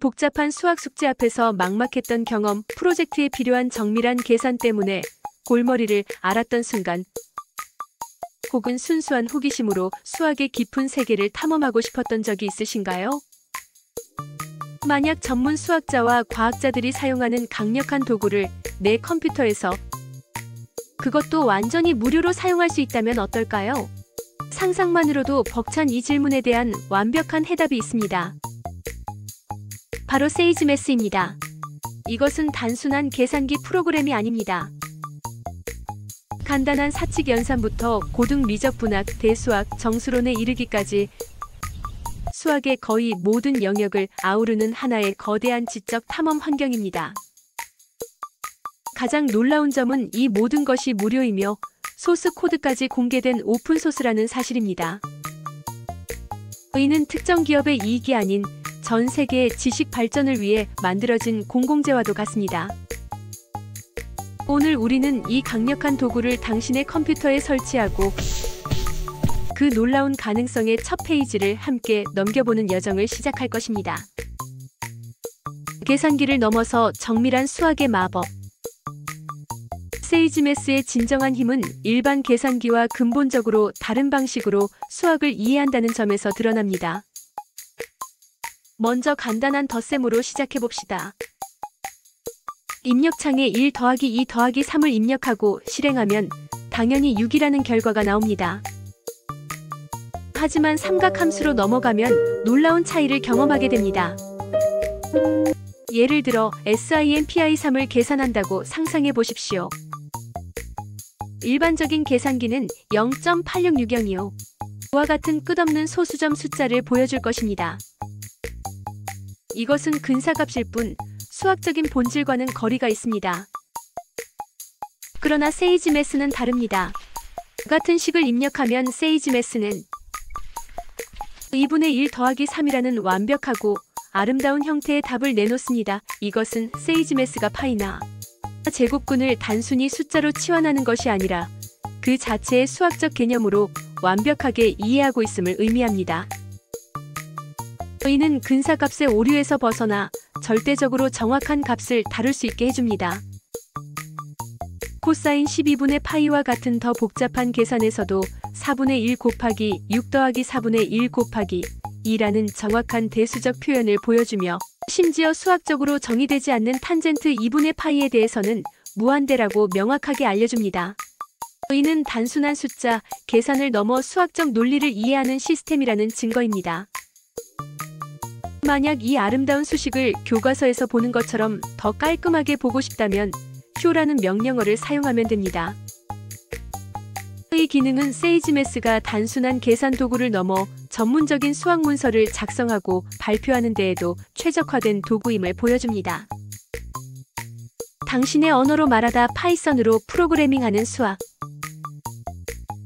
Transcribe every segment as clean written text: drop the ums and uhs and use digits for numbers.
복잡한 수학 숙제 앞에서 막막했던 경험, 프로젝트에 필요한 정밀한 계산 때문에 골머리를 앓았던 순간, 혹은 순수한 호기심으로 수학의 깊은 세계를 탐험하고 싶었던 적이 있으신가요? 만약 전문 수학자와 과학자들이 사용하는 강력한 도구를 내 컴퓨터에서, 그것도 완전히 무료로 사용할 수 있다면 어떨까요? 상상만으로도 벅찬 이 질문에 대한 완벽한 해답이 있습니다. 바로 세이지매스입니다. 이것은 단순한 계산기 프로그램이 아닙니다. 간단한 사칙 연산부터 고등 미적분학, 대수학, 정수론에 이르기까지 수학의 거의 모든 영역을 아우르는 하나의 거대한 지적 탐험 환경입니다. 가장 놀라운 점은 이 모든 것이 무료이며 소스 코드까지 공개된 오픈소스라는 사실입니다. 이는 특정 기업의 이익이 아닌 전 세계의 지식 발전을 위해 만들어진 공공재와도 같습니다. 오늘 우리는 이 강력한 도구를 당신의 컴퓨터에 설치하고 그 놀라운 가능성의 첫 페이지를 함께 넘겨보는 여정을 시작할 것입니다. 계산기를 넘어서 정밀한 수학의 마법. 세이지매스의 진정한 힘은 일반 계산기와 근본적으로 다른 방식으로 수학을 이해한다는 점에서 드러납니다. 먼저 간단한 덧셈으로 시작해봅시다. 입력창에 1 더하기 2 더하기 3을 입력하고 실행하면 당연히 6이라는 결과가 나옵니다. 하지만 삼각함수로 넘어가면 놀라운 차이를 경험하게 됩니다. 예를 들어 SIMPI3을 계산한다고 상상해 보십시오. 일반적인 계산기는 0.8660이요. 이와 같은 끝없는 소수점 숫자를 보여줄 것입니다. 이것은 근사값일 뿐 수학적인 본질과는 거리가 있습니다. 그러나 세이지매스는 다릅니다. 같은 식을 입력하면 세이지매스는 2분의 1 더하기 3이라는 완벽하고 아름다운 형태의 답을 내놓습니다. 이것은 세이지매스가 파이나 제곱근을 단순히 숫자로 치환하는 것이 아니라 그 자체의 수학적 개념으로 완벽하게 이해하고 있음을 의미합니다. 이는 근사값의 오류에서 벗어나 절대적으로 정확한 값을 다룰 수 있게 해줍니다. 코사인 12분의 파이와 같은 더 복잡한 계산에서도 4분의 1 곱하기 6 더하기 4분의 1 곱하기 2라는 정확한 대수적 표현을 보여주며 심지어 수학적으로 정의되지 않는 탄젠트 2분의 파이에 대해서는 무한대라고 명확하게 알려줍니다. 이는 단순한 숫자, 계산을 넘어 수학적 논리를 이해하는 시스템이라는 증거입니다. 만약 이 아름다운 수식을 교과서에서 보는 것처럼 더 깔끔하게 보고 싶다면 쇼라는 명령어를 사용하면 됩니다. 이 기능은 세이지매스가 단순한 계산 도구를 넘어 전문적인 수학 문서를 작성하고 발표하는 데에도 최적화된 도구임을 보여줍니다. 당신의 언어로 말하다 파이썬으로 프로그래밍하는 수학.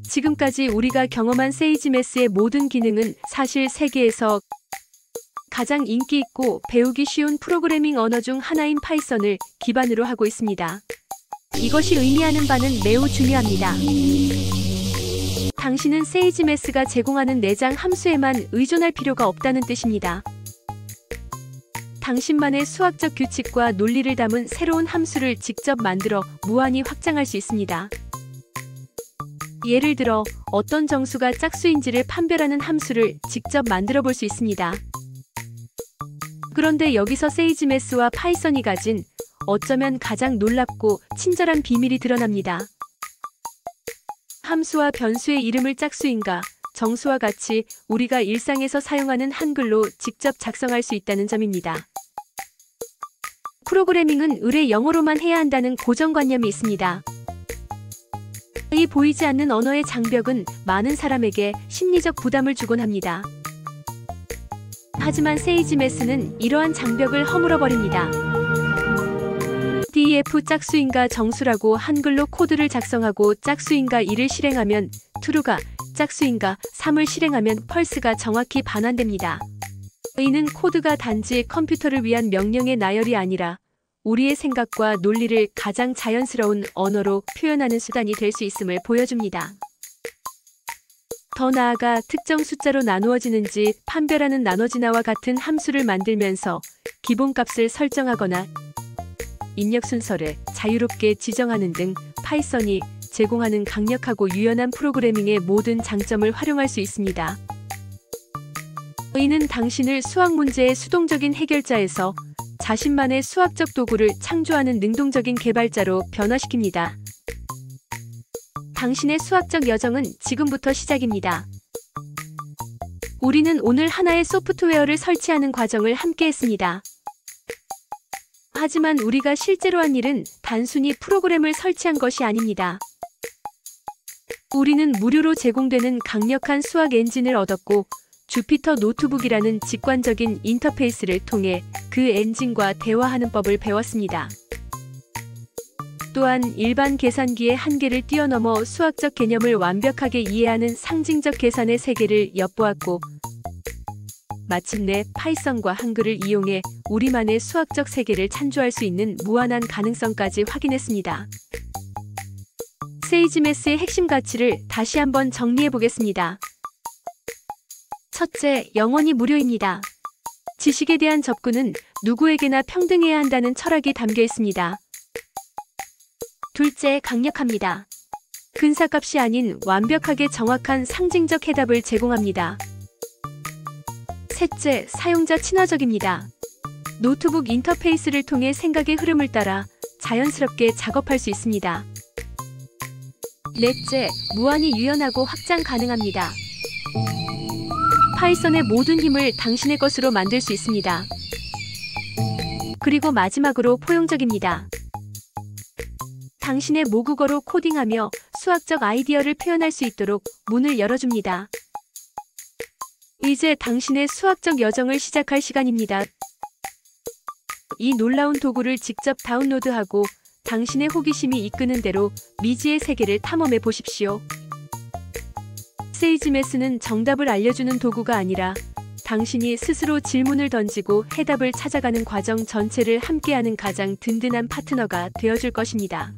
지금까지 우리가 경험한 세이지매스의 모든 기능은 사실 세계에서 가장 인기 있고 배우기 쉬운 프로그래밍 언어 중 하나인 파이썬을 기반으로 하고 있습니다. 이것이 의미하는 바는 매우 중요합니다. 당신은 세이지매스가 제공하는 내장 함수에만 의존할 필요가 없다는 뜻입니다. 당신만의 수학적 규칙과 논리를 담은 새로운 함수를 직접 만들어 무한히 확장할 수 있습니다. 예를 들어 어떤 정수가 짝수인지를 판별하는 함수를 직접 만들어 볼 수 있습니다. 그런데 여기서 세이지매스와 파이썬이 가진 어쩌면 가장 놀랍고 친절한 비밀이 드러납니다. 함수와 변수의 이름을 짝수인가, 정수와 같이 우리가 일상에서 사용하는 한글로 직접 작성할 수 있다는 점입니다. 프로그래밍은 의뢰 영어로만 해야 한다는 고정관념이 있습니다. 이 보이지 않는 언어의 장벽은 많은 사람에게 심리적 부담을 주곤 합니다. 하지만 세이지매스는 이러한 장벽을 허물어버립니다. def 짝수인가 정수라고 한글로 코드를 작성하고 짝수인가 2를 실행하면 true가, 짝수인가 3을 실행하면 false가 정확히 반환됩니다. 이는 코드가 단지 컴퓨터를 위한 명령의 나열이 아니라 우리의 생각과 논리를 가장 자연스러운 언어로 표현하는 수단이 될 수 있음을 보여줍니다. 더 나아가 특정 숫자로 나누어지는지 판별하는 나눠지나와 같은 함수를 만들면서 기본값을 설정하거나 입력 순서를 자유롭게 지정하는 등 파이썬이 제공하는 강력하고 유연한 프로그래밍의 모든 장점을 활용할 수 있습니다. 이는 당신을 수학 문제의 수동적인 해결자에서 자신만의 수학적 도구를 창조하는 능동적인 개발자로 변화시킵니다. 당신의 수학적 여정은 지금부터 시작입니다. 우리는 오늘 하나의 소프트웨어를 설치하는 과정을 함께 했습니다. 하지만 우리가 실제로 한 일은 단순히 프로그램을 설치한 것이 아닙니다. 우리는 무료로 제공되는 강력한 수학 엔진을 얻었고 주피터 노트북이라는 직관적인 인터페이스를 통해 그 엔진과 대화하는 법을 배웠습니다. 또한 일반 계산기의 한계를 뛰어넘어 수학적 개념을 완벽하게 이해하는 상징적 계산의 세계를 엿보았고 마침내 파이썬과 한글을 이용해 우리만의 수학적 세계를 창조할 수 있는 무한한 가능성까지 확인했습니다. 세이지메스의 핵심 가치를 다시 한번 정리해 보겠습니다. 첫째, 영원히 무료입니다. 지식에 대한 접근은 누구에게나 평등해야 한다는 철학이 담겨 있습니다. 둘째, 강력합니다. 근사값이 아닌 완벽하게 정확한 상징적 해답을 제공합니다. 셋째, 사용자 친화적입니다. 노트북 인터페이스를 통해 생각의 흐름을 따라 자연스럽게 작업할 수 있습니다. 넷째, 무한히 유연하고 확장 가능합니다. 파이썬의 모든 힘을 당신의 것으로 만들 수 있습니다. 그리고 마지막으로 포용적입니다. 당신의 모국어로 코딩하며 수학적 아이디어를 표현할 수 있도록 문을 열어줍니다. 이제 당신의 수학적 여정을 시작할 시간입니다. 이 놀라운 도구를 직접 다운로드하고 당신의 호기심이 이끄는 대로 미지의 세계를 탐험해 보십시오. 세이지메스는 정답을 알려주는 도구가 아니라 당신이 스스로 질문을 던지고 해답을 찾아가는 과정 전체를 함께하는 가장 든든한 파트너가 되어줄 것입니다.